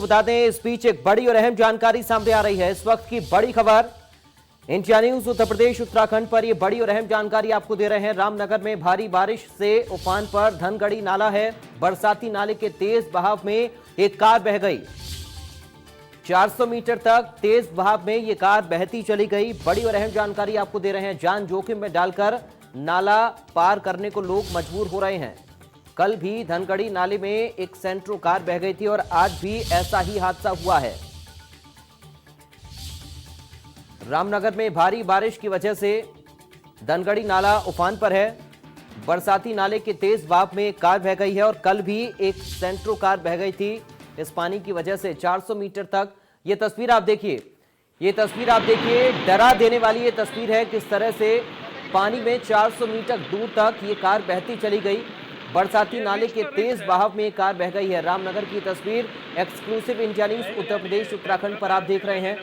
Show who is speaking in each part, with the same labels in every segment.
Speaker 1: बता दें, इस बीच एक बड़ी और अहम जानकारी सामने आ रही है। इस वक्त की बड़ी खबर इंडिया न्यूज उत्तर प्रदेश उत्तराखंड पर ये बड़ी और अहम जानकारी आपको दे रहे हैं। रामनगर में भारी बारिश से उफान पर धनगढ़ी नाला है। बरसाती नाले के तेज बहाव में एक कार बह गई। 400 मीटर तक तेज बहाव में ये कार बहती चली गई। बड़ी और अहम जानकारी आपको दे रहे हैं। जान जोखिम में डालकर नाला पार करने को लोग मजबूर हो रहे हैं। कल भी धनगढ़ी नाले में एक सेंट्रो कार बह गई थी और आज भी ऐसा ही हादसा हुआ है। रामनगर में भारी बारिश की वजह से धनगढ़ी नाला उफान पर है। बरसाती नाले के तेज बहाव में कार बह गई है और कल भी एक सेंट्रो कार बह गई थी। इस पानी की वजह से 400 मीटर तक ये तस्वीर आप देखिए, डरा देने वाली ये तस्वीर है। किस तरह से पानी में 400 मीटर दूर तक ये कार बहती चली गई। बरसाती नाले के तेज बहाव में कार बह गई है। रामनगर की तस्वीर exclusive India news Uttar Pradesh Uttarakhand पर आप देख रहे हैं।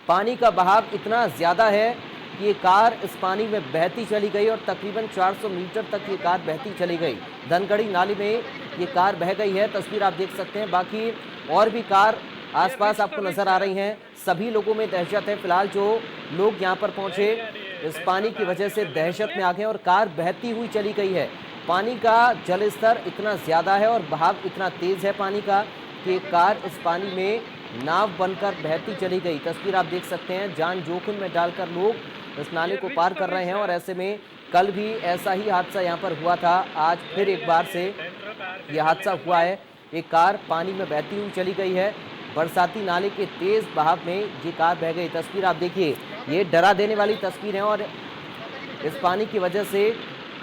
Speaker 1: पानी का बहाव इतना ज्यादा है कि ये कार इस पानी में बहती चली गई और तकरीबन 400 मीटर तक ये कार बहती चली गई। धनगढ़ी नाले में ये कार बह गई है, तस्वीर आप देख सकते हैं। बाकी और भी कार आसपास आपको नजर आ रही हैं। सभी लोगों में दहशत है। फिलहाल जो लोग यहाँ पर पहुंचे इस पानी की वजह से दहशत में आ गए और कार बहती हुई चली गई है। पानी का जल स्तर इतना ज़्यादा है और बहाव इतना तेज़ है पानी का कि कार इस पानी में नाव बनकर बहती चली गई। तस्वीर आप देख सकते हैं। जान जोखिम में डालकर लोग इस नाले को पार कर रहे हैं और ऐसे में कल भी ऐसा ही हादसा यहाँ पर हुआ था। आज फिर एक बार से यह हादसा हुआ है। एक कार पानी में बहती हुई चली गई है। बरसाती नाले के तेज़ बहाव में ये कार बह गई। तस्वीर आप देखिए, ये डरा देने वाली तस्वीर है और इस पानी की वजह से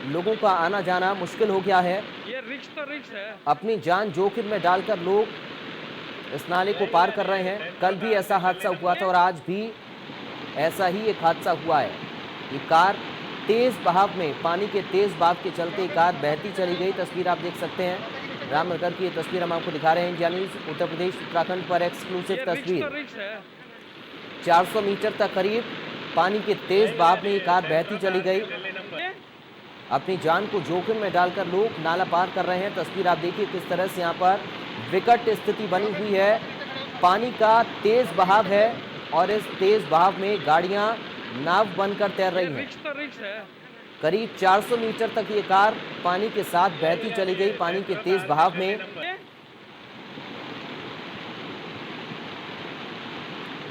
Speaker 1: लोगों का आना जाना मुश्किल हो गया है।
Speaker 2: ये रिक्स है।
Speaker 1: अपनी जान जोखिम में डालकर लोग इस नाले को पार कर रहे हैं। कल भी ऐसा हादसा हुआ था और आज भी ऐसा ही एक हादसा हुआ है। ये कार तेज बहाव में, पानी के तेज बहाव के चलते कार बहती चली गई। तस्वीर आप देख सकते हैं। रामनगर की ये तस्वीर हम आपको दिखा रहे हैं। इंडिया न्यूज उत्तर प्रदेश उत्तराखंड पर एक्सक्लूसिव तस्वीर। 400 मीटर तक करीब पानी के तेज बहाव में ये कार बहती चली गई। अपनी जान को जोखिम में डालकर लोग नाला पार कर रहे हैं। तस्वीर आप देखिए किस तरह से यहाँ पर विकट स्थिति बनी हुई है। पानी का तेज बहाव है और इस तेज बहाव में गाड़ियां नाव बनकर तैर रही हैं। करीब 400 मीटर तक ये कार पानी के साथ बहती चली गई पानी के तेज बहाव में।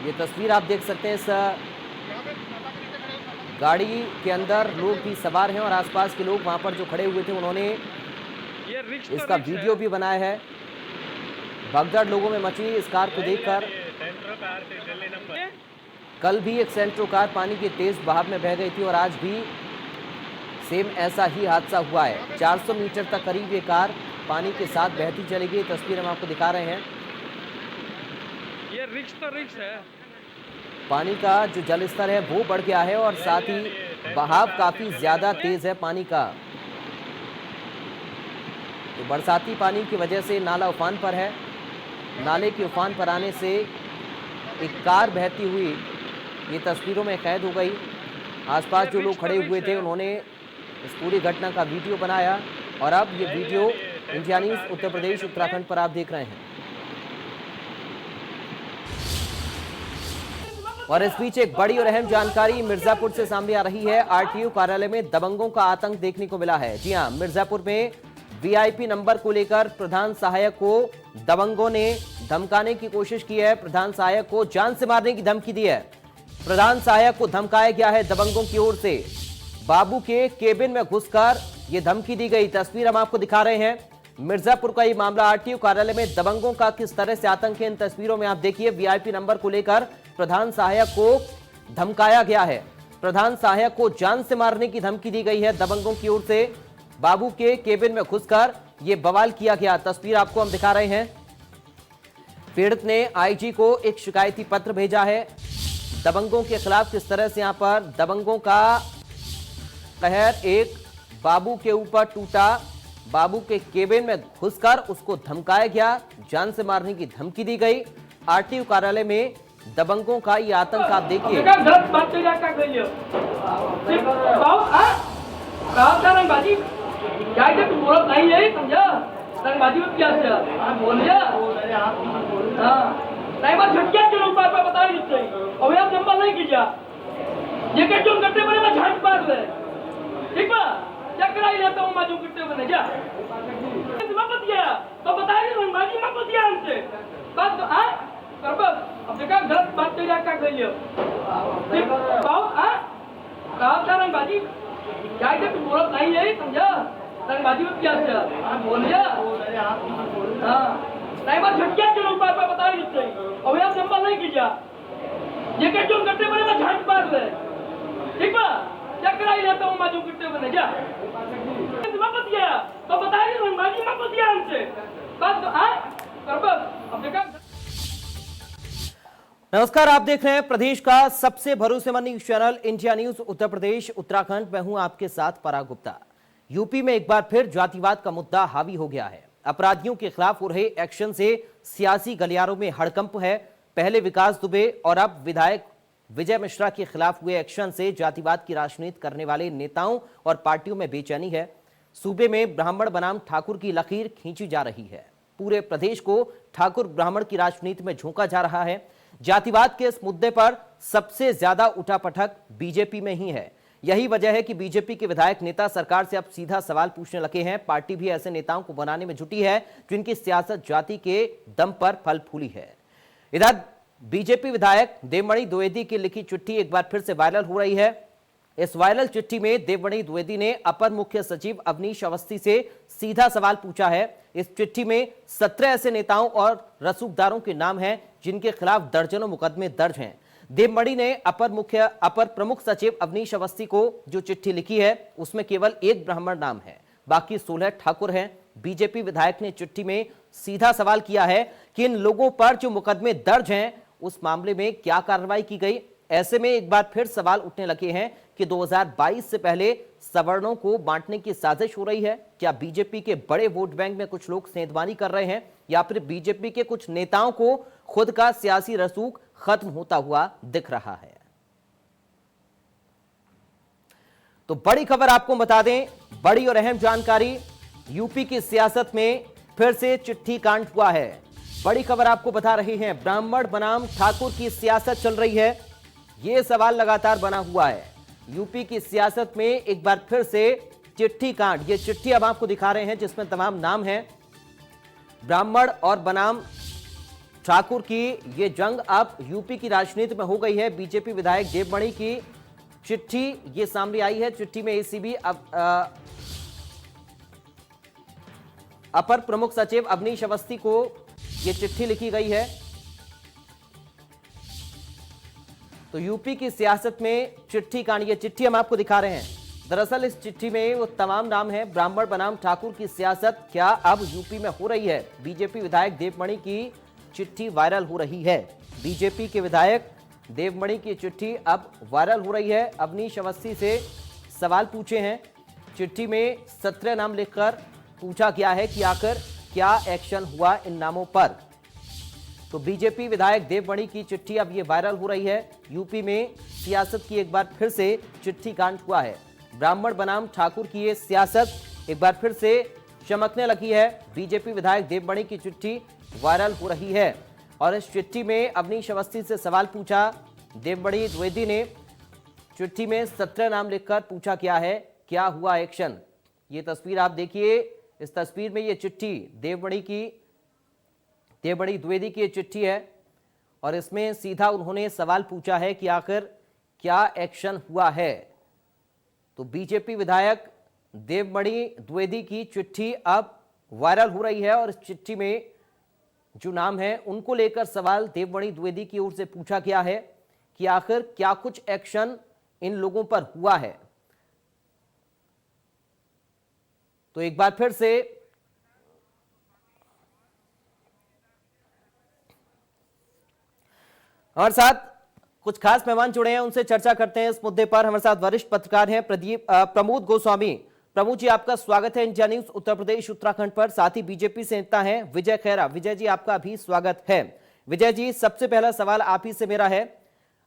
Speaker 1: ये तस्वीर आप देख सकते हैं। इस गाड़ी के अंदर लोग भी सवार हैं और आसपास के लोग वहां पर जो खड़े हुए थे उन्होंने इसका वीडियो भी बनाया है। भगदड़ लोगों में मची इस कार को देखकर। कल भी एक सेंट्रो कार पानी के तेज बहाव में बह गई थी और आज भी सेम ऐसा ही हादसा हुआ है। 400 मीटर तक करीब ये कार पानी के साथ बहती चली गई। तस्वीर हम आपको दिखा रहे हैं।
Speaker 2: ये रिक्स है।
Speaker 1: पानी का जो जल स्तर है वो बढ़ गया है और साथ ही बहाव काफी ज्यादा तेज है पानी का। तो बरसाती पानी की वजह से नाला उफान पर है। नाले के उफान पर आने से एक कार बहती हुई ये तस्वीरों में कैद हो गई। आसपास जो लोग खड़े हुए थे उन्होंने इस पूरी घटना का वीडियो बनाया और अब ये video India news Uttar Pradesh Uttarakhand पर आप देख रहे हैं। और इस बीच एक बड़ी और अहम जानकारी मिर्जापुर से सामने आ रही है। आरटीओ कार्यालय में दबंगों का आतंक देखने को मिला है। जी हां, मिर्जापुर में वीआईपी नंबर को लेकर प्रधान सहायक को दबंगों ने धमकाने की कोशिश की है। प्रधान सहायक को जान से मारने की धमकी दी है। प्रधान सहायक को धमकाया गया है दबंगों की ओर से। बाबू के केबिन में घुसकर यह धमकी दी गई। तस्वीर हम आपको दिखा रहे हैं। मिर्जापुर का ये मामला, आरटीओ कार्यालय में दबंगों का किस तरह से आतंक है इन तस्वीरों में आप देखिए। वीआईपी नंबर को लेकर प्रधान सहायक को धमकाया गया है। प्रधान सहायक को जान से मारने की धमकी दी गई है दबंगों की ओर से। बाबू के केबिन में घुसकर यह बवाल किया गया। तस्वीर आपको हम दिखा रहे हैं। पीड़ित ने आईजी को एक शिकायती पत्र भेजा है। दबंगों के खिलाफ किस तरह से यहां पर दबंगों का कहर एक बाबू के ऊपर टूटा। बाबू के केबिन में घुसकर उसको धमकाया गया, जान से मारने की धमकी दी गई। आरटीओ कार्यालय में दबंगों का ये आतंक आप देखिए।
Speaker 3: रंगबाजी में क्या बोल हाँ नाही मग झटक्यात केलं उपाय बता दिसतोय अवयव नंबर नाही कीजा जे काही जो करते बरे मैं झाट मार ले ठीक बा क्या कराई लेता हूँ मैं जो करते बने क्या मत गया तो बताइए मैं माजी मत दिया हमसे बस हाँ कर बस अब देखा गलत बात चल क्या कर लियो ठीक बाबू हाँ कहा था रंग बाजी क्या इधर तू बोलत नहीं है समझा रंग बाजी में क्या चला बोल जा हाँ नहीं मत झटक्यात केलं उपाय बता दिसतोय अवयव नंबर नहीं कीजा जे काही जो करते बरे मैं झाट मार ले ठीक बा क्या कराई लेता हूँ मैं जो करते बने क्या मत गया तो बताइए मैं माजी मत दिया हमसे बस हाँ कर बस अब देखा।
Speaker 1: नमस्कार, आप देख रहे हैं प्रदेश का सबसे भरोसेमंद news channel India news Uttar Pradesh Uttarakhand. मैं हूं आपके साथ पराग गुप्ता। यूपी में एक बार फिर जातिवाद का मुद्दा हावी हो गया है। अपराधियों के खिलाफ हो रहे एक्शन से सियासी गलियारों में हड़कंप है। पहले विकास दुबे और अब विधायक विजय मिश्रा के खिलाफ हुए एक्शन से जातिवाद की राजनीति करने वाले नेताओं और पार्टियों में बेचैनी है। सूबे में ब्राह्मण बनाम ठाकुर की लकीर खींची जा रही है। पूरे प्रदेश को ठाकुर ब्राह्मण की राजनीति में झोंका जा रहा है। जातिवाद के इस मुद्दे पर सबसे ज्यादा उठापटक बीजेपी में ही है। यही वजह है कि बीजेपी के विधायक नेता सरकार से अब सीधा सवाल पूछने लगे हैं। पार्टी भी ऐसे नेताओं को बनाने में जुटी है जिनकी सियासत जाति के दम पर फल फूली है। इधर बीजेपी विधायक देवमणि द्विवेदी की लिखी चिट्ठी एक बार फिर से वायरल हो रही है। इस वायरल चिट्ठी में देवमणि द्विवेदी ने अपर मुख्य सचिव अवनीश अवस्थी से सीधा सवाल पूछा है। इस चिट्ठी में 17 ऐसे नेताओं और रसूखदारों के नाम हैं जिनके खिलाफ दर्जनों मुकदमे दर्ज हैं। देवमणि ने अपर प्रमुख सचिव अवनीश अवस्थी को जो चिट्ठी लिखी है उसमें केवल एक ब्राह्मण नाम है, बाकी 16 ठाकुर हैं। बीजेपी विधायक ने चिट्ठी में सीधा सवाल किया है कि इन लोगों पर जो मुकदमे दर्ज हैं उस मामले में क्या कार्रवाई की गई। ऐसे में एक बार फिर सवाल उठने लगे हैं कि 2022 से पहले सवर्णों को बांटने की साजिश हो रही है। क्या बीजेपी के बड़े वोट बैंक में कुछ लोग सेंधमारी कर रहे हैं या फिर बीजेपी के कुछ नेताओं को खुद का सियासी रसूख खत्म होता हुआ दिख रहा है। तो बड़ी खबर आपको बता दें, बड़ी और अहम जानकारी, यूपी की सियासत में फिर से चिट्ठी कांड हुआ है। बड़ी खबर आपको बता रही है, ब्राह्मण बनाम ठाकुर की सियासत चल रही है। यह सवाल लगातार बना हुआ है। यूपी की सियासत में एक बार फिर से चिट्ठी कांड, ये चिट्ठी अब आपको दिखा रहे हैं जिसमें तमाम नाम हैं। ब्राह्मण और बनाम ठाकुर की ये जंग अब यूपी की राजनीति में हो गई है। बीजेपी विधायक देवमणि की चिट्ठी ये सामने आई है। चिट्ठी में एसीबी अपर प्रमुख सचिव अवनीश अवस्थी को ये चिट्ठी लिखी गई है। तो यूपी की सियासत में चिट्ठी कांड, ये चिट्ठी हम आपको दिखा रहे हैं। दरअसल इस चिट्ठी में वो तमाम नाम हैं। ब्राह्मण बनाम ठाकुर की सियासत क्या अब यूपी में हो रही है? बीजेपी विधायक देवमणि की चिट्ठी वायरल हो रही है। बीजेपी के विधायक देवमणि की चिट्ठी अब वायरल हो रही है। अवनीश अवस्थी से सवाल पूछे हैं। चिट्ठी में 17 नाम लिखकर पूछा गया है कि आखिर क्या एक्शन हुआ इन नामों पर। तो बीजेपी विधायक देवमणि की चिट्ठी अब ये वायरल हो रही है। यूपी में सियासत की एक बार फिर से चिट्ठी कांड हुआ है। ब्राह्मण बनाम ठाकुर की ये सियासत एक बार फिर से चमकने लगी है। बीजेपी विधायक देवमणि की चिट्ठी वायरल हो रही है और इस चिट्ठी में अवनीश अवस्थी से सवाल पूछा देवमणि द्विवेदी ने। चिट्ठी में 17 नाम लिखकर पूछा क्या है, क्या हुआ एक्शन। ये तस्वीर आप देखिए। इस तस्वीर में ये चिट्ठी देवमणि द्विवेदी की चिट्ठी है और इसमें सीधा उन्होंने सवाल पूछा है कि आखिर क्या एक्शन हुआ है। तो बीजेपी विधायक देवमणि द्विवेदी की चिट्ठी अब वायरल हो रही है और इस चिट्ठी में जो नाम है उनको लेकर सवाल देवमणि द्विवेदी की ओर से पूछा गया है कि आखिर क्या कुछ एक्शन इन लोगों पर हुआ है। तो एक बार फिर से हमारे साथ कुछ खास मेहमान जुड़े हैं, उनसे चर्चा करते हैं इस मुद्दे पर। हमारे साथ वरिष्ठ पत्रकार हैं प्रमोद गोस्वामी। प्रमोद जी, आपका स्वागत है इंडिया न्यूज उत्तर प्रदेश उत्तराखंड पर। साथ ही बीजेपी से नेता हैं विजय खैरा। विजय जी, आपका भी स्वागत है। विजय जी, सबसे पहला सवाल आप ही से मेरा है,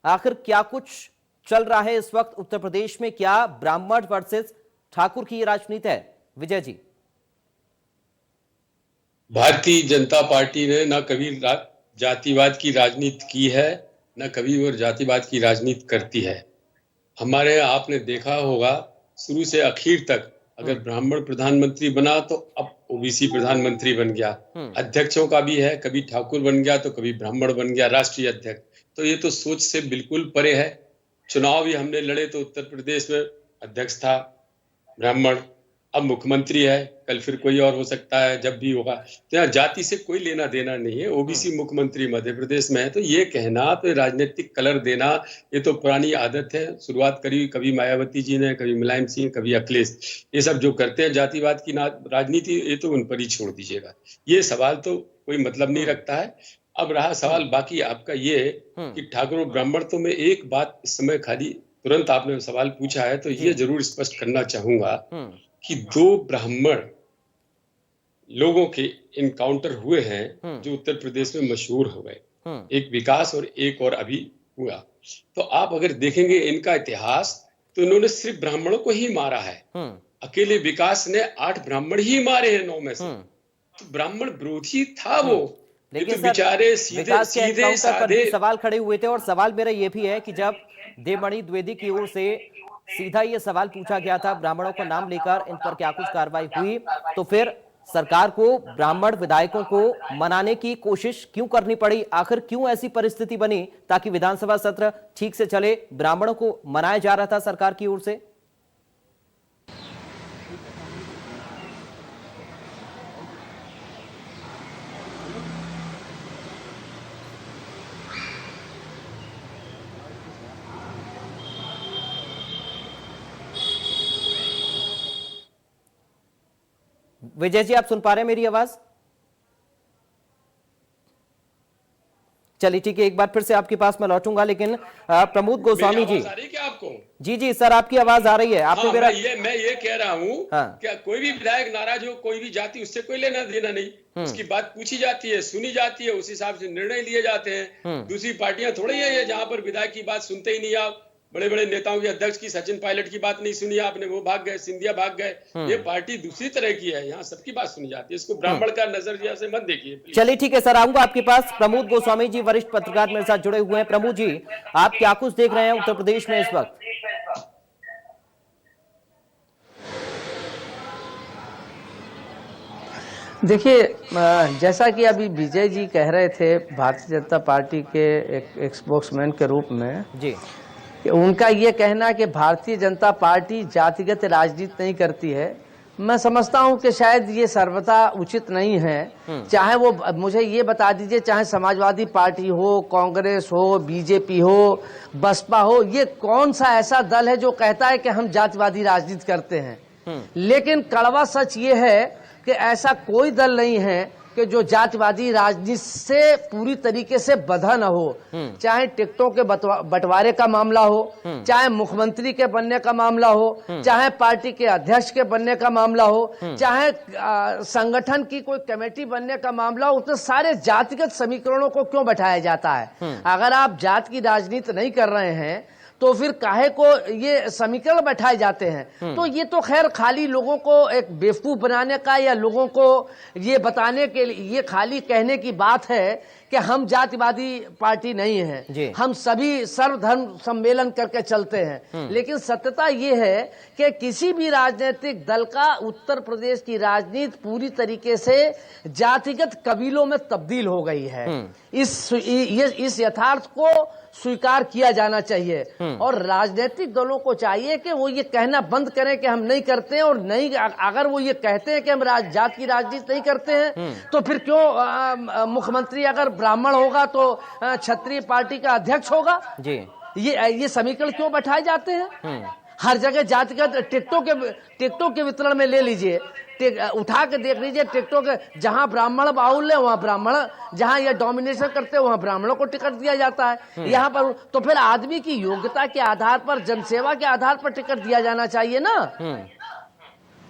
Speaker 1: आखिर क्या कुछ चल रहा है इस वक्त उत्तर प्रदेश में? क्या ब्राह्मण वर्सेस ठाकुर की राजनीति है? विजय जी।
Speaker 4: भारतीय जनता पार्टी ने न कभी जातिवाद की राजनीति की है, न कभी वो जातिवाद की राजनीति करती है। हमारे यहाँ आपने देखा होगा शुरू से आखिर तक, अगर ब्राह्मण प्रधानमंत्री बना तो अब ओबीसी प्रधानमंत्री बन गया। अध्यक्षों का भी है, कभी ठाकुर बन गया तो कभी ब्राह्मण बन गया राष्ट्रीय अध्यक्ष। तो ये तो सोच से बिल्कुल परे है। चुनाव भी हमने लड़े तो उत्तर प्रदेश में अध्यक्ष था ब्राह्मण, अब मुख्यमंत्री है, कल फिर कोई और हो सकता है जब भी होगा। तो यहाँ जाति से कोई लेना देना नहीं है। ओबीसी मुख्यमंत्री मध्य प्रदेश में है, तो ये कहना, तो राजनीतिक कलर देना, ये तो पुरानी आदत है। शुरुआत करी कभी मायावती जी ने, कभी मुलायम सिंह, कभी अखिलेश। ये सब जो करते हैं जातिवाद की राजनीति, ये तो उन पर ही छोड़ दीजिएगा। ये सवाल तो कोई मतलब नहीं रखता है। अब रहा सवाल बाकी आपका ये कि ठाकुर ब्राह्मण, तो मैं एक बात इस समय खाली तुरंत आपने सवाल पूछा है तो ये जरूर स्पष्ट करना चाहूंगा कि 2 ब्राह्मण लोगों के इनकाउंटर हुए हैं जो उत्तर प्रदेश में मशहूर हो गए, एक विकास और एक और अभी हुआ। तो आप अगर देखेंगे इनका इतिहास, तो इन्होंने सिर्फ ब्राह्मणों को ही मारा है। अकेले विकास ने 8 ब्राह्मण ही मारे हैं 9 में से। तो ब्राह्मण विरोधी था वो।
Speaker 1: लेकिन
Speaker 4: तो बेचारे सीधे
Speaker 1: विकास के
Speaker 4: सीधे
Speaker 1: एनकाउंटर पर भी
Speaker 4: साधे
Speaker 1: सवाल खड़े हुए थे, और सवाल मेरा ये भी है कि जब देवमणि द्विवेदी की ओर से सीधा ये सवाल पूछा गया था ब्राह्मणों का नाम लेकर इन पर क्या कुछ कार्रवाई हुई, तो फिर सरकार को ब्राह्मण विधायकों को मनाने की कोशिश क्यों करनी पड़ी? आखिर क्यों ऐसी परिस्थिति बनी ताकि विधानसभा सत्र ठीक से चले? ब्राह्मणों को मनाया जा रहा था सरकार की ओर से। विजय जी, आप सुन पा रहे हैं मेरी आवाज? चलिए ठीक है, एक बार फिर से आपके पास मैं लौटूंगा, लेकिन प्रमोद गोस्वामी जी।
Speaker 4: आ रही क्या आपको?
Speaker 1: जी सर, आपकी आवाज आ रही है। आपने मेरा
Speaker 4: मैं ये कह रहा हूँ, क्या कोई भी विधायक नाराज हो, कोई भी जाति, उससे कोई लेना देना नहीं। उसकी बात पूछी जाती है, सुनी जाती है, उस हिसाब से निर्णय लिए जाते हैं। दूसरी पार्टियां थोड़ी है जहां पर विधायक की बात सुनते ही नहीं। आप बड़े बड़े नेताओं के अध्यक्ष की, सचिन पायलट की बात नहीं सुनी आपने, वो भाग गए, सिंधिया भाग गए। ये पार्टी दूसरी तरह की है, यहाँ सबकी बात सुनी जाती है। इसको ब्राह्मण का नजरिया से मत देखिए।
Speaker 1: चलिए ठीक है सर, आऊंगा आपके पास। प्रमोद गोस्वामी जी वरिष्ठ पत्रकार मेरे साथ जुड़े हुए हैं। प्रमोद जी, आप क्या कुछ देख रहे हैं उत्तर प्रदेश में इस वक्त?
Speaker 5: देखिए, जैसा कि अभी विजय जी कह रहे थे भारतीय जनता पार्टी के एक स्पोक्समैन के रूप में
Speaker 1: जी,
Speaker 5: उनका ये कहना कि भारतीय जनता पार्टी जातिगत राजनीति नहीं करती है, मैं समझता हूं कि शायद ये सर्वथा उचित नहीं है। चाहे वो, मुझे ये बता दीजिए, चाहे समाजवादी पार्टी हो, कांग्रेस हो, बीजेपी हो, बसपा हो, ये कौन सा ऐसा दल है जो कहता है कि हम जातिवादी राजनीति करते हैं? लेकिन कड़वा सच ये है कि ऐसा कोई दल नहीं है कि जो जातिवादी राजनीति से पूरी तरीके से बंधा न हो। चाहे टिकटों के बंटवारे का मामला हो, चाहे मुख्यमंत्री के बनने का मामला हो, चाहे पार्टी के अध्यक्ष के बनने का मामला हो, चाहे संगठन की कोई कमेटी बनने का मामला हो, उसमें सारे जातिगत समीकरणों को क्यों बैठाया जाता है? अगर आप जात की राजनीति नहीं कर रहे हैं तो फिर काहे को ये समीकरण बैठाए जाते हैं? तो ये तो खैर खाली लोगों को एक बेवकूफ बनाने का या लोगों को ये बताने के लिए, ये खाली कहने की बात है कि हम जातिवादी पार्टी नहीं है, हम सभी सर्वधर्म सम्मेलन करके चलते हैं। लेकिन सत्यता ये है कि किसी भी राजनीतिक दल का उत्तर प्रदेश की राजनीति पूरी तरीके से जातिगत कबीलों में तब्दील हो गई है। इस यथार्थ को स्वीकार किया जाना चाहिए, और राजनीतिक दलों को चाहिए कि वो ये कहना बंद करें कि हम नहीं करते हैं। और नहीं, अगर वो ये कहते हैं कि हम जात की राजनीति नहीं करते हैं, तो फिर क्यों मुख्यमंत्री अगर ब्राह्मण होगा तो क्षत्रिय पार्टी का अध्यक्ष होगा? जी, ये समीकरण क्यों बैठाए जाते हैं? हर जगह जातिगत टिकटों के वितरण में ले लीजिए, उठा के देख लीजिए, टिकटों के जहां ब्राह्मण बाहुल्य है वहां ब्राह्मण, जहां ये डोमिनेशन करते हैं वहां ब्राह्मणों को टिकट दिया जाता है। यहाँ पर तो फिर आदमी की योग्यता के आधार पर, जनसेवा के आधार पर टिकट दिया जाना चाहिए ना।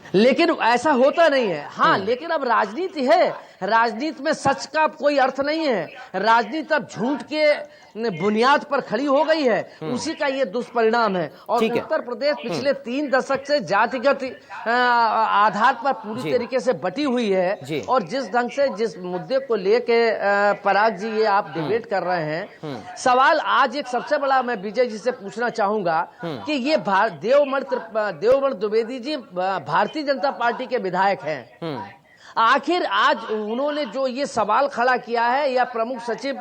Speaker 5: लेकिन ऐसा होता नहीं है। हाँ, लेकिन अब राजनीति है, राजनीति में सच का कोई अर्थ नहीं है। राजनीति अब झूठ के बुनियाद पर खड़ी हो गई है, उसी का ये दुष्परिणाम है। और
Speaker 1: ठीक है।
Speaker 5: उत्तर प्रदेश पिछले 3 दशक से जातिगत आधार पर पूरी तरीके से बटी हुई है। और जिस ढंग से जिस मुद्दे को लेके पराग जी ये आप डिबेट कर रहे हैं, सवाल आज एक सबसे बड़ा मैं विजय जी से पूछना चाहूंगा कि ये देवमण द्विवेदी जी भारतीय जनता पार्टी के विधायक हैं। आखिर आज उन्होंने जो ये सवाल खड़ा किया है, या प्रमुख सचिव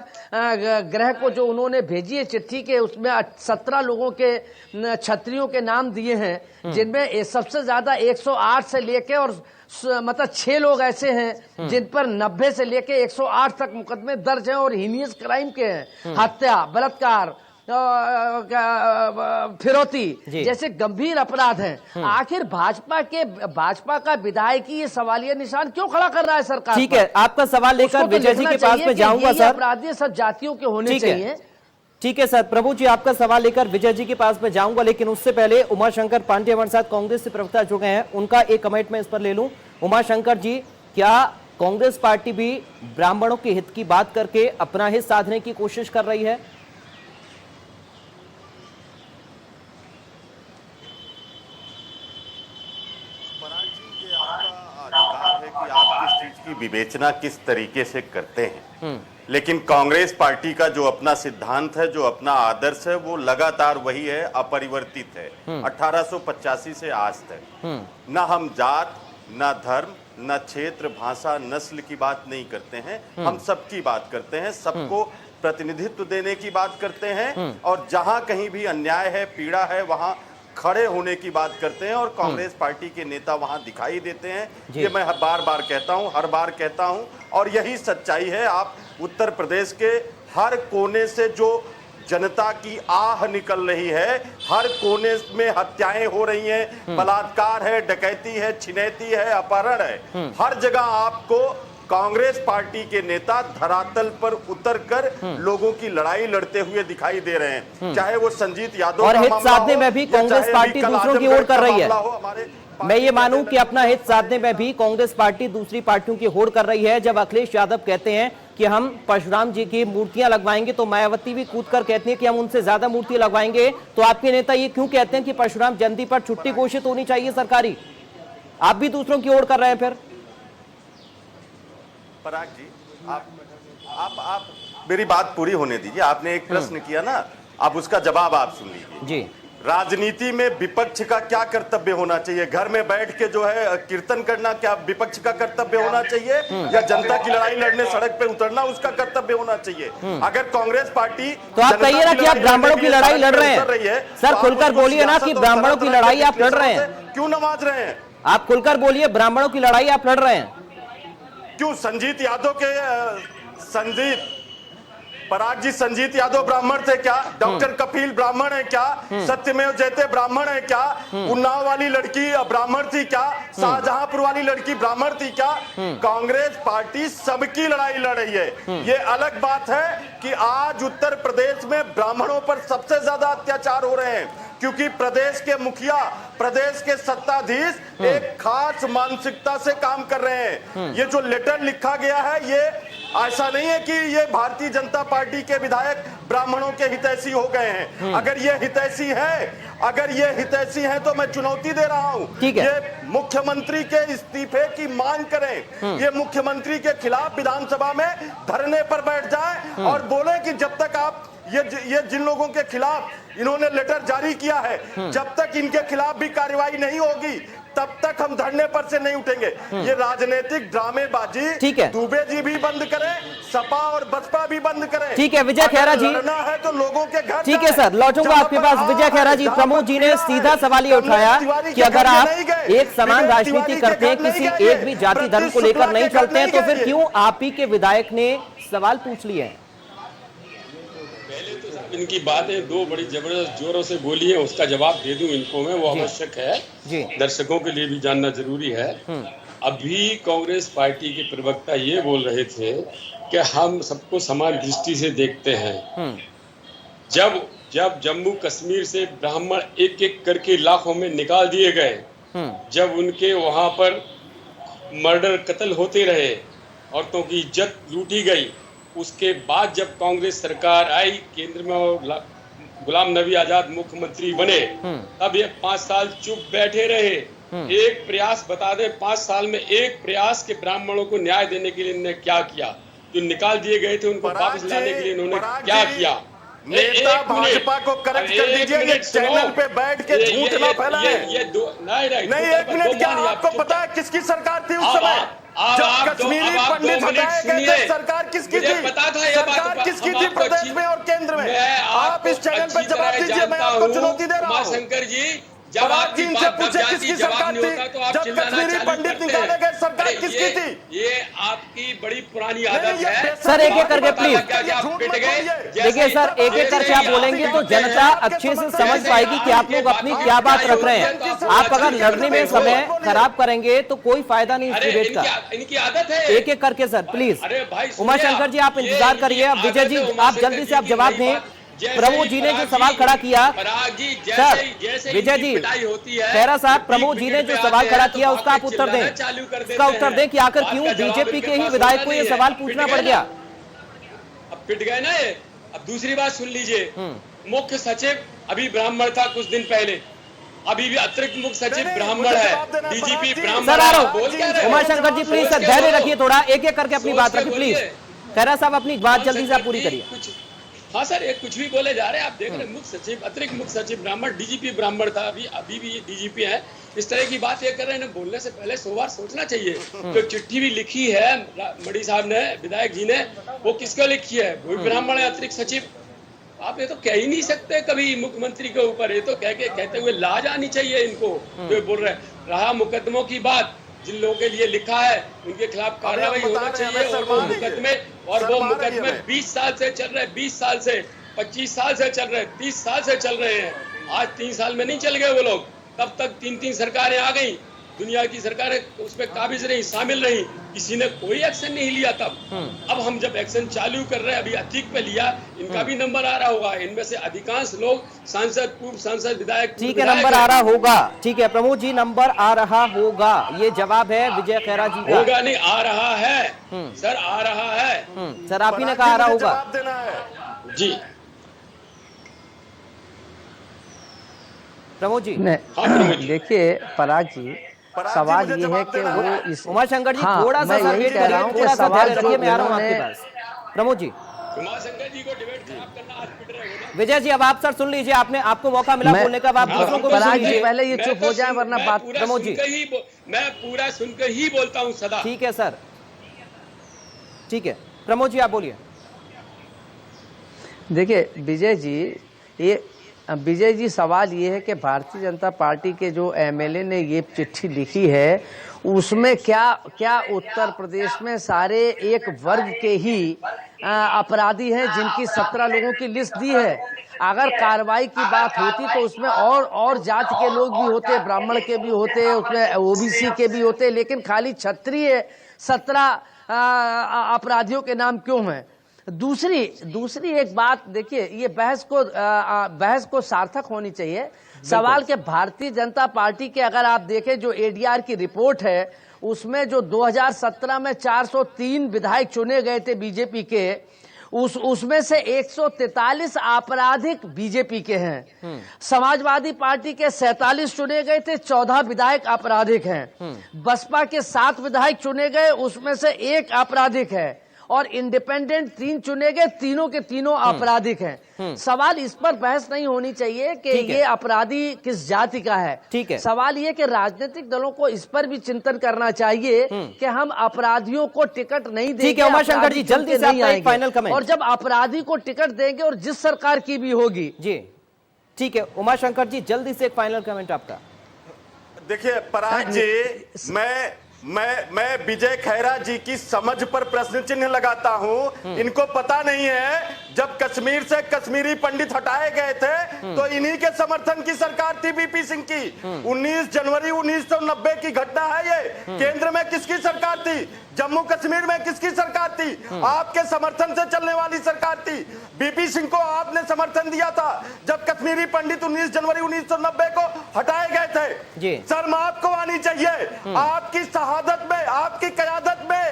Speaker 5: गृह को जो उन्होंने भेजी है चिट्ठी के, उसमें 17 लोगों के छत्रियों के नाम दिए हैं, जिनमें सबसे ज्यादा 108 से लेके और मतलब 6 लोग ऐसे हैं जिन पर 90 से लेके 108 तक मुकदमे दर्ज हैं और हीनियस क्राइम के हैं। हत्या, बलात्कार, फिरौती जैसे गंभीर अपराध हैं। आखिर भाजपा का विधायक ये सवालिया निशान क्यों खड़ा कर रहा है सरकार?
Speaker 1: ठीक है, आपका सवाल लेकर विजय जी के पास में जाऊंगा सर।
Speaker 5: अपराधी सब जातियों के होने चाहिए।
Speaker 1: ठीक है सर, प्रभु जी आपका सवाल लेकर विजय जी के पास में जाऊंगा, लेकिन उससे पहले उमाशंकर पांडे हमारे साथ कांग्रेस से प्रवक्ता जुड़े हैं, उनका एक कमेंट मैं इस पर ले लूं। उमाशंकर जी, क्या कांग्रेस पार्टी भी ब्राह्मणों के हित की बात करके अपना हित साधने की कोशिश कर रही है?
Speaker 6: अधिकार है कि आप किस चीज की विवेचना किस तरीके से करते हैं, लेकिन कांग्रेस पार्टी का जो अपना सिद्धांत है, जो अपना आदर्श है, वो लगातार वही है, अपरिवर्तित है। 1885 से आज तक न हम जात, न धर्म, न क्षेत्र, भाषा, नस्ल की बात नहीं करते हैं। हम सबकी बात करते हैं, सबको प्रतिनिधित्व देने की बात करते हैं, और जहां कहीं भी अन्याय है, पीड़ा है, वहां खड़े होने की बात करते हैं। और कांग्रेस पार्टी के नेता वहां दिखाई देते हैं। ये मैं बार बार कहता हूं, हर बार कहता हूं, और यही सच्चाई है। आप उत्तर प्रदेश के हर कोने से जो जनता की आह निकल रही है, हर कोने में हत्याएं हो रही हैं, बलात्कार है, डकैती है, छिनैती है, अपहरण है, हर जगह आपको कांग्रेस पार्टी के नेता धरातल पर उतरकर लोगों की लड़ाई लड़ते हुए दिखाई दे रहे हैं। चाहे वो संजीत यादव
Speaker 1: और
Speaker 6: का
Speaker 1: हित
Speaker 6: मामला
Speaker 1: साधने
Speaker 6: हो,
Speaker 1: में भी
Speaker 6: या
Speaker 1: कांग्रेस
Speaker 6: चाहे
Speaker 1: पार्टी
Speaker 6: अभी कल
Speaker 1: दूसरों की
Speaker 6: आजमगढ़
Speaker 1: ओर कर
Speaker 6: का
Speaker 1: रही है।
Speaker 6: मामला हो, हमारे
Speaker 1: मैं ये मानूं कि अपना हित साधने में भी कांग्रेस पार्टी दूसरी पार्टियों की होड़ कर रही है। जब अखिलेश यादव कहते हैं कि हम परशुराम जी की मूर्तियां लगवाएंगे, तो मायावती भी कूदकर कहती है कि हम उनसे ज्यादा मूर्ति लगवाएंगे। तो आपके नेता ये क्यों कहते हैं कि परशुराम जयंती पर छुट्टी घोषित होनी चाहिए सरकारी? आप भी दूसरों की ओर कर रहे हैं फिर?
Speaker 6: पराग जी, आप मेरी बात पूरी होने दीजिए। आपने एक प्रश्न किया ना, अब उसका जवाब आप सुन लीजिए
Speaker 1: जी।
Speaker 6: राजनीति में विपक्ष का क्या कर्तव्य होना चाहिए? घर में बैठ के जो है कीर्तन करना क्या विपक्ष का कर्तव्य होना चाहिए, या जनता की लड़ाई लड़ने सड़क पे उतरना उसका कर्तव्य होना चाहिए? अगर कांग्रेस पार्टी
Speaker 1: तो आप कहिए ना कि आप ब्राह्मणों की लड़ाई लड़ रहे हैं। सर खुलकर बोलिए ना कि ब्राह्मणों की लड़ाई आप लड़ रहे हैं।
Speaker 6: क्यों नवाज रहे हैं?
Speaker 1: आप खुलकर बोलिए, ब्राह्मणों की लड़ाई आप लड़ रहे हैं।
Speaker 6: क्यों? संजीत यादव के पराग जी, संजीत यादव ब्राह्मण थे क्या? डॉक्टर कपिल ब्राह्मण है क्या? सत्यमेव जयते ब्राह्मण है क्या? उन्नाव वाली लड़की ब्राह्मण थी क्या? शाहजहांपुर वाली लड़की ब्राह्मण थी क्या? कांग्रेस पार्टी सबकी लड़ाई लड़ रही है। ये अलग बात है कि आज उत्तर प्रदेश में ब्राह्मणों पर सबसे ज्यादा अत्याचार हो रहे हैं, क्योंकि प्रदेश के मुखिया, प्रदेश के सत्ताधीश एक खास मानसिकता से काम कर रहे हैं। ये जो लेटर लिखा गया है, ये ऐसा नहीं है कि ये भारतीय जनता पार्टी के विधायक ब्राह्मणों के हितैषी हो गए हैं। अगर ये हितैषी हैं तो मैं चुनौती दे रहा हूं, ये मुख्यमंत्री के इस्तीफे की मांग करें। ये मुख्यमंत्री के खिलाफ विधानसभा में धरने पर बैठ जाएं और बोले कि जब तक आप ये जिन लोगों के खिलाफ इन्होंने लेटर जारी किया है, जब तक इनके खिलाफ भी कार्रवाई नहीं होगी, तब तक हम धरने पर से नहीं उठेंगे। ये राजनीतिक ड्रामेबाजी
Speaker 1: ठीक है,
Speaker 6: दुबे जी भी बंद करें, सपा और बसपा भी बंद करें।
Speaker 1: ठीक है विजय खैरा जी,
Speaker 6: लड़ना है तो लोगों के घर।
Speaker 1: ठीक है सर, लौटूंगा आपके पास। विजय खैरा जी, प्रमोद जी ने सीधा सवाल ये उठाया कि अगर आप एक समान राजनीति करते हैं, किसी एक भी जाति धर्म को लेकर नहीं चलते हैं, तो फिर क्यों आप ही के विधायक ने सवाल पूछ लिए हैं?
Speaker 4: पहले तो सब इनकी बातें दो बड़ी जबरदस्त जोरों से बोली है, उसका जवाब दे दूं इनको मैं, वो आवश्यक है जी, दर्शकों के लिए भी जानना जरूरी है। अभी कांग्रेस पार्टी के प्रवक्ता ये बोल रहे थे कि हम सबको समान दृष्टि से देखते हैं। जब जम्मू कश्मीर से ब्राह्मण एक एक करके लाखों में निकाल दिए गए, जब उनके वहां पर मर्डर कत्ल होते रहे औरतों की इज्जत लूटी गई। उसके बाद जब कांग्रेस सरकार आई केंद्र में और गुलाम नबी आजाद मुख्यमंत्री बने, तब ये 5 साल चुप बैठे रहे। एक प्रयास बता दें, 5 साल में एक प्रयास के ब्राह्मणों को न्याय देने के लिए इन्होंने क्या किया? जो निकाल दिए गए थे उनको वापस लाने के लिए इन्होंने क्या किया?
Speaker 6: नेता भाजपा को करेक्ट कर दीजिए, ये चैनल पे बैठ के झूठ ना फैलाएं। नहीं, एक मिनट, क्या आपको पता है किसकी सरकार थी उस समय जब कश्मीरी पंडित हटाए गए थे? सरकार किसकी थी? सरकार किसकी थी प्रदेश में और केंद्र में? आप इस चैनल पे जवाब दीजिए, मैं आपको चुनौती दे रहा हूँ।
Speaker 4: शंकर जी,
Speaker 6: जब आप इनसे पूछे किसकी सरकार थी जब कश्मीरी पंडित निकाले गए, सरकार किसकी थी?
Speaker 4: ये आपकी बड़ी पुरानी आदत है।
Speaker 1: सर एक एक करके प्लीज देखिए सर, एक एक करके आप बोलेंगे तो जनता अच्छे से समझ पाएगी कि आप लोग अपनी क्या बात रख रहे हैं। आप अगर लड़ने में समय खराब करेंगे तो कोई फायदा नहीं इस डिबेट का।
Speaker 4: इनकी आदत है।
Speaker 1: एक एक करके सर प्लीज। उमाशंकर जी आप इंतजार करिए, अब विजय जी आप जल्दी से आप जवाब दें। प्रमोद जी ने जो सवाल खड़ा किया, सर विजय जी, खैरा साहब, प्रमोद जी ने जो सवाल खड़ा किया उसका आप उत्तर दें। उसका उत्तर दें कि आखिर क्यों बीजेपी के ही विधायक को ये सवाल पूछना पड़ गया।
Speaker 4: अब पिट गए ना ये। अब दूसरी बात सुन लीजिए, मुख्य सचिव अभी ब्राह्मण था कुछ दिन पहले, अभी भी अतिरिक्त मुख्य सचिव ब्राह्मण है, डीजीपी ब्राह्मण।
Speaker 1: सर आ रहा हूँ, उमाशंकर जी प्लीज सर धैर्य रखिए थोड़ा, एक एक करके अपनी बात रखिए प्लीज। खैरा साहब अपनी बात जल्दी से आप पूरी करिए।
Speaker 4: हाँ सर, ये कुछ भी बोले जा रहे हैं, आप देख रहे हैं। मुख्य सचिव, अतिरिक्त मुख्य सचिव ब्राह्मण, डीजीपी ब्राह्मण था, अभी भी ये डीजीपी है। इस तरह की बात ये कर रहे हैं, बोलने से पहले 100 बार सोचना चाहिए। तो चिट्ठी भी लिखी है मड़ी साहब ने, विधायक जी ने, वो किसको लिखी है? वो ब्राह्मण है, अतिरिक्त सचिव। आप ये तो कह ही नहीं सकते कभी मुख्यमंत्री के ऊपर, ये तो कहते हुए लाज आनी चाहिए इनको जो बोल रहे। रहा मुकदमों की बात, जिन लोगों के लिए लिखा है उनके खिलाफ कार्रवाई होना चाहिए। और वो मुकदमे 20 साल से चल रहे, 20 साल से, 25 साल से चल रहे, 30 साल से चल रहे हैं। आज 3 साल में नहीं चल गए वो लोग, तब तक 3-3 सरकारें आ गई, दुनिया की सरकारें उसमें काबिज रही, शामिल रही, किसी ने कोई एक्शन नहीं लिया तब। अब हम जब एक्शन चालू कर रहे हैं, अभी अतीक पे लिया, इनका भी नंबर आ रहा होगा। इनमें से अधिकांश लोग सांसद, पूर्व सांसद, विधायक।
Speaker 1: ठीक है, नंबर आ रहा होगा। ठीक है प्रमोद जी, नंबर आ रहा होगा, ये जवाब है विजय खैरा जी का।
Speaker 4: होगा नहीं, आ रहा है सर, आ रहा है।
Speaker 1: सर आप ही ने कहा आ रहा होगा
Speaker 4: जी।
Speaker 1: प्रमोद जी
Speaker 5: देखिए पराग जी, सवाल ये है कि वो इस
Speaker 1: उमाशंकर जी थोड़ा सा वेट करिए, थोड़ा सा धैर्य रखिए, मैं आ रहा हूँ आपके पास। प्रमोद जी,
Speaker 4: उमाशंकर जी को डिबेट खराब करना आज पिट रहे हो ना।
Speaker 1: विजय जी अब आप सर सुन लीजिए, आपको मौका मिला बोलने का, आप दूसरों को भी सुन लीजिए।
Speaker 5: पहले ये चुप हो जाए वरना बात।
Speaker 1: प्रमोद जी
Speaker 4: मैं पूरा सुनकर ही बोलता हूँ सदा।
Speaker 1: ठीक है सर, ठीक है प्रमोद जी आप बोलिए।
Speaker 5: देखिए विजय जी सवाल ये है कि भारतीय जनता पार्टी के जो एमएलए ने ये चिट्ठी लिखी है उसमें क्या उत्तर प्रदेश में सारे एक वर्ग के ही अपराधी हैं जिनकी 17 लोगों की लिस्ट दी है। अगर कार्रवाई की बात होती तो उसमें और जाति के लोग भी होते, ब्राह्मण के भी होते, उसमें ओबीसी के भी होते, लेकिन खाली क्षत्रिय 17 अपराधियों के नाम क्यों हैं? दूसरी एक बात देखिए, ये बहस को सार्थक होनी चाहिए। सवाल के भारतीय जनता पार्टी के अगर आप देखें जो एडीआर की रिपोर्ट है उसमें जो 2017 में 403 विधायक चुने गए थे बीजेपी के, उसमें से 143 आपराधिक बीजेपी के हैं। समाजवादी पार्टी के 47 चुने गए थे, 14 विधायक आपराधिक हैं। बसपा के 7 विधायक चुने गए, उसमें से 1 आपराधिक है, और इंडिपेंडेंट 3 चुने गए, तीनों के तीनों आपराधिक हैं। सवाल इस पर बहस नहीं होनी चाहिए कि ये अपराधी किस जाति का है।
Speaker 1: ठीक है,
Speaker 5: सवाल ये कि राजनीतिक दलों को इस पर भी चिंतन करना चाहिए कि हम अपराधियों को टिकट नहीं देंगे।
Speaker 1: ठीक है उमाशंकर जी, जल्दी से आपका एक फाइनल कमेंट।
Speaker 5: और जब अपराधी को टिकट देंगे और जिस सरकार की भी होगी।
Speaker 1: जी ठीक है उमाशंकर जी, जल्दी से एक फाइनल कमेंट आपका।
Speaker 6: देखिए पराग जी, मैं विजय खैरा जी की समझ पर प्रश्न चिन्ह लगाता हूं। इनको पता नहीं है जब कश्मीर से कश्मीरी पंडित हटाए गए थे तो इन्हीं के समर्थन की सरकार थी बीपी सिंह की। 19 जनवरी 1990 की घटना है ये। केंद्र में किसकी सरकार थी? जम्मू कश्मीर में किसकी सरकार थी? आपके समर्थन से चलने वाली सरकार थी। बीपी सिंह को आपने समर्थन दिया था जब कश्मीरी पंडित 19 जनवरी 1990 को हटाए गए थे। शर्म आपको आनी चाहिए। आपकी शहादत में, आपकी क़यादत में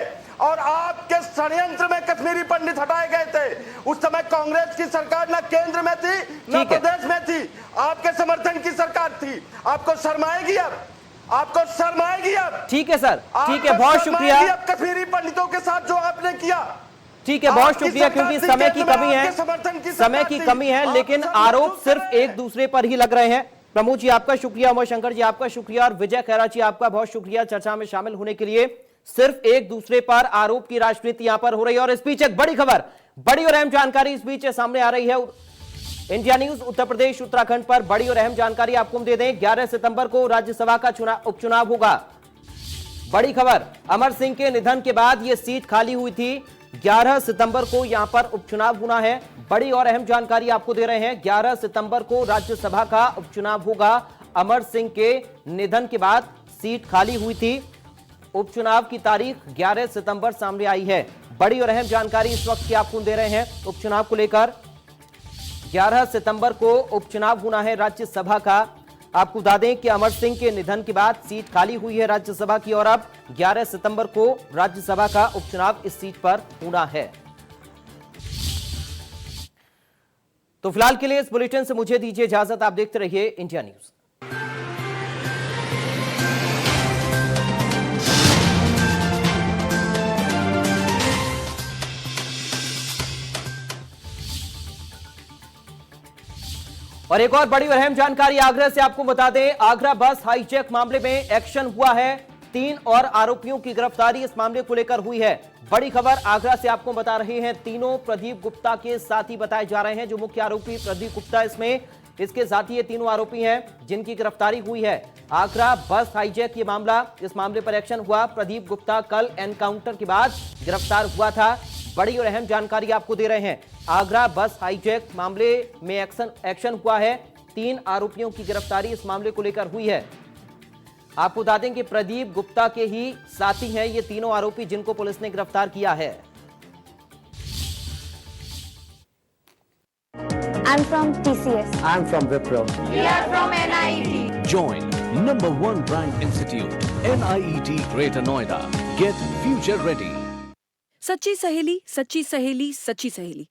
Speaker 6: और आपके षड्यंत्र में कश्मीरी पंडित हटाए गए थे। उस समय कांग्रेस की सरकार न केंद्र में थी न
Speaker 1: ठीक है।
Speaker 6: प्रदेश में थी, आपके समर्थन की सरकार थी। आपको शर्म आएगी अब, आपको शर्म आएगी अब।
Speaker 1: ठीक है सर, ठीक है,
Speaker 6: आपको
Speaker 1: बहुत
Speaker 6: शर्म
Speaker 1: शुक्रिया।
Speaker 6: आएगी अब कश्मीरी पंडितों के साथ जो आपने किया।
Speaker 1: ठीक है, बहुत
Speaker 6: आपकी
Speaker 1: शुक्रिया,
Speaker 6: सरकार
Speaker 1: क्योंकि
Speaker 6: थी,
Speaker 1: समय की
Speaker 6: केंद्र में
Speaker 1: कमी है,
Speaker 6: आपके समर्थन की
Speaker 1: समय
Speaker 6: सरकार
Speaker 1: की
Speaker 6: थी।
Speaker 1: कमी है,
Speaker 6: आप
Speaker 1: लेकिन
Speaker 6: सब
Speaker 1: आरोप
Speaker 6: महसूस
Speaker 1: सिर्फ
Speaker 6: कर रहे
Speaker 1: एक
Speaker 6: हैं।
Speaker 1: दूसरे पर ही लग रहे हैं। प्रमोद जी आपका शुक्रिया, उमा शंकर जी आपका शुक्रिया और विजय खैरा जी आपका बहुत शुक्रिया चर्चा में शामिल होने के लिए। सिर्फ एक दूसरे पर आरोप की राजनीति यहां पर हो रही है। और इस बीच एक बड़ी खबर, बड़ी और अहम जानकारी इस बीच सामने आ रही है। इंडिया न्यूज उत्तर प्रदेश उत्तराखंड पर बड़ी और अहम जानकारी आपको हम दे दें। 11 सितंबर को राज्यसभा का उपचुनाव होगा। बड़ी खबर, अमर सिंह के निधन के बाद यह सीट खाली हुई थी। 11 सितंबर को यहां पर उपचुनाव होना है। बड़ी और अहम जानकारी आपको दे रहे हैं। 11 सितंबर को राज्यसभा का उपचुनाव होगा। अमर सिंह के निधन के बाद सीट खाली हुई थी। उपचुनाव की तारीख 11 सितंबर सामने आई है। बड़ी और अहम जानकारी इस वक्त की आपको दे रहे हैं उपचुनाव को लेकर। 11 सितंबर को उपचुनाव होना है राज्यसभा का। आपको बता दें कि अमर सिंह के निधन के बाद सीट खाली हुई है राज्यसभा की और अब 11 सितंबर को राज्यसभा का उपचुनाव इस सीट पर होना है। तो फिलहाल के लिए इस बुलेटिन से मुझे दीजिए इजाजत। आप देखते रहिए इंडिया न्यूज। और एक और बड़ी और अहम जानकारी आगरा से आपको बता दें। आगरा बस हाईजैक मामले में एक्शन हुआ है। 3 और आरोपियों की गिरफ्तारी इस मामले को लेकर हुई है। बड़ी खबर आगरा से आपको बता रहे हैं। तीनों प्रदीप गुप्ता के साथी बताए जा रहे हैं। जो मुख्य आरोपी प्रदीप गुप्ता इसमें इसके साथी ये तीनों आरोपी हैं जिनकी गिरफ्तारी हुई है। आगरा बस हाईजैक ये मामला, इस मामले पर एक्शन हुआ। प्रदीप गुप्ता कल एनकाउंटर के बाद गिरफ्तार हुआ था। बड़ी और अहम जानकारी आपको दे रहे हैं। आगरा बस हाईजैक मामले में एक्शन हुआ है। 3 आरोपियों की गिरफ्तारी इस मामले को लेकर हुई है। आपको बता दें कि प्रदीप गुप्ता के ही साथी हैं ये तीनों आरोपी जिनको पुलिस ने गिरफ्तार किया है।
Speaker 7: I'm from TCS.
Speaker 8: I'm from Wipro.
Speaker 7: We are from NIET.
Speaker 9: Join number 1 ranked institute, NIET Greater Noida. Get future ready.
Speaker 10: सच्ची सहेली, सच्ची सहेली, सच्ची सहेली।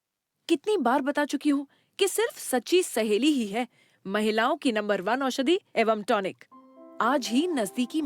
Speaker 10: कितनी बार बता चुकी हूँ कि सिर्फ सच्ची सहेली ही है महिलाओं की नंबर 1 औषधि एवं टॉनिक। आज ही नजदीकी